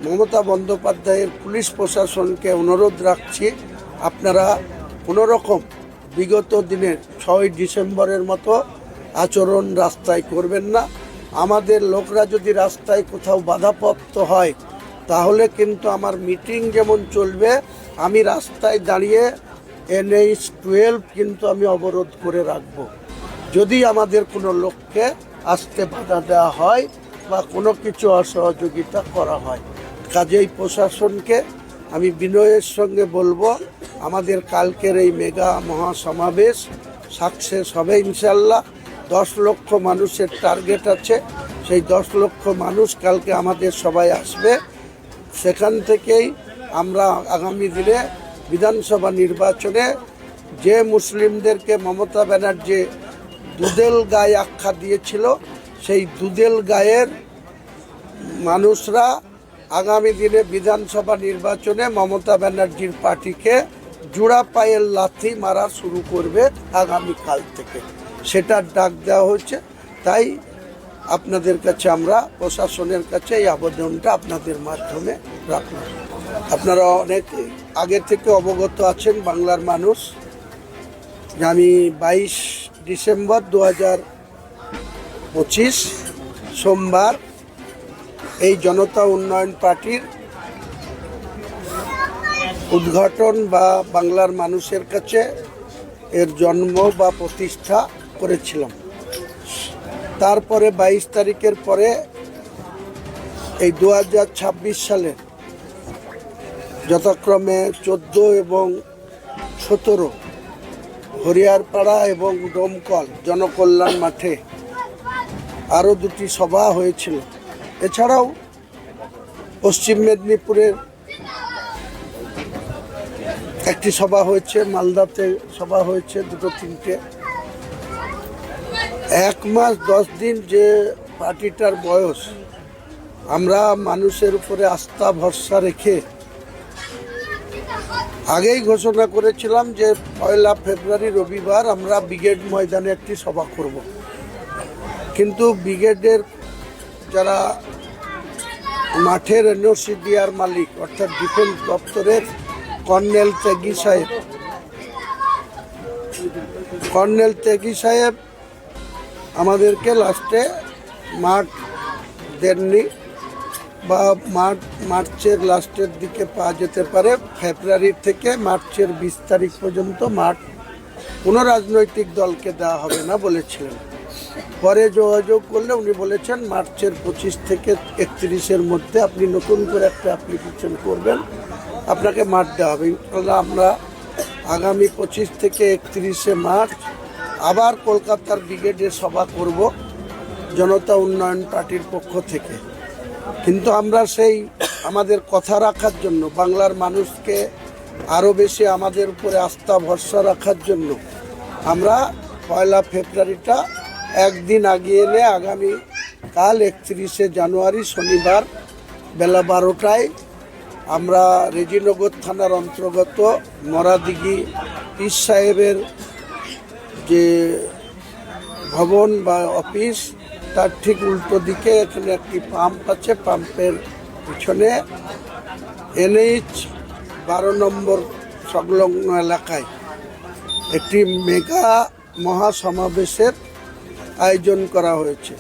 মমতা বন্দ্যোপাধ্যায়ের পুলিশ প্রশাসনকে অনুরোধ রাখছি, আপনারা কোনোরকম বিগত দিনের 6ই ডিসেম্বরের মতো আচরণ রাস্তায় করবেন না। আমাদের লোকরা যদি রাস্তায় কোথাও বাধাপ্রাপ্ত হয় তাহলে কিন্তু আমার মিটিং যেমন চলবে, আমি রাস্তায় দাঁড়িয়ে NH-12 কিন্তু আমি অবরোধ করে রাখব যদি আমাদের কোনো লোককে আসতে বাধা দেওয়া হয় বা কোনো কিছু অসহযোগিতা করা হয়। কাজেই প্রশাসনকে আমি বিনয়ের সঙ্গে বলবো, আমাদের কালকের এই মেগা মহাসমাবেশ সাকসেস হবে ইনশাল্লাহ। 10 লক্ষ মানুষের টার্গেট আছে, সেই 10 লক্ষ মানুষ কালকে আমাদের সবাই আসবে। সেখান থেকেই আমরা আগামী দিনে বিধানসভা নির্বাচনে যে মুসলিমদেরকে মমতা ব্যানার্জি দুধেল গায়ে আখ্যা দিয়েছিল, সেই দুধেল গায়ের মানুষরা আগামী দিনে বিধানসভা নির্বাচনে মমতা ব্যানার্জির পার্টিকে জোড়া পায়ের লাথি মারা শুরু করবে আগামীকাল থেকে, সেটার ডাক দেওয়া হচ্ছে। তাই আপনাদের কাছে আমরা প্রশাসনের কাছে এই আবেদনটা আপনাদের মাধ্যমে রাখলাম। আপনারা অনেক আগে থেকে অবগত আছেন বাংলার মানুষ, আমি 22 ডিসেম্বর 2025 সোমবার এই জনতা উন্নয়ন পার্টির উদ্ঘাটন বা বাংলার মানুষের কাছে এর জন্ম বা প্রতিষ্ঠা করেছিলাম। তারপরে 22 তারিখের পরে এই 2026 সালে যথাক্রমে 14 এবং 17 হরিয়ারপাড়া এবং ডোমকল জনকল্যাণ মাঠে আরও 2টি সভা হয়েছিল। এছাড়াও পশ্চিম মেদিনীপুরের একটি সভা হয়েছে, মালদাতে সভা হয়েছে 2-3টে। 1 মাস 10 দিন যে পার্টিটার বয়স, আমরা মানুষের উপরে আস্থা ভরসা রেখে আগেই ঘোষণা করেছিলাম যে 1 ফেব্রুয়ারি রবিবার আমরা ব্রিগেড ময়দানে একটি সভা করব। কিন্তু ব্রিগেডের যারা মাঠের NOC দেওয়ার মালিক অর্থাৎ ডিফেন্স দপ্তরের কর্নেল ত্যাগী সাহেব আমাদেরকে লাস্টে মাঠ দেননি, বা মার্চের লাস্টের দিকে পাওয়া যেতে পারে। ফেব্রুয়ারি থেকে মার্চের 20 তারিখ পর্যন্ত মাঠ কোনো রাজনৈতিক দলকে দেওয়া হবে না বলেছিলেন। পরে যোগাযোগ করলে উনি বলেছেন মার্চের 25 থেকে 31-এর মধ্যে আপনি নতুন করে একটা অ্যাপ্লিকেশন করবেন, আপনাকে মাঠ দেওয়া হবে। আমরা আগামী 25 থেকে 31শে মার্চ আবার কলকাতার ব্রিগেডের সভা করব জনতা উন্নয়ন পার্টির পক্ষ থেকে। কিন্তু আমরা সেই আমাদের কথা রাখার জন্য, বাংলার মানুষকে আরও বেশি আমাদের উপরে আস্থা ভরসা রাখার জন্য আমরা 1 ফেব্রুয়ারিটা একদিন আগিয়ে এনে আগামী কাল 31শে জানুয়ারি শনিবার বেলা 12টায় আমরা রেজিনগর থানার অন্তর্গত মরাদিঘি পীর সাহেবের যে ভবন বা অফিস, তার ঠিক উল্টো দিকে এখানে একটি পাম্প আছে, পাম্পের পিছনে NH-12 নম্বর সংলগ্ন এলাকায় একটি মেগা মহাসমাবেশের আয়োজন করা হয়েছে।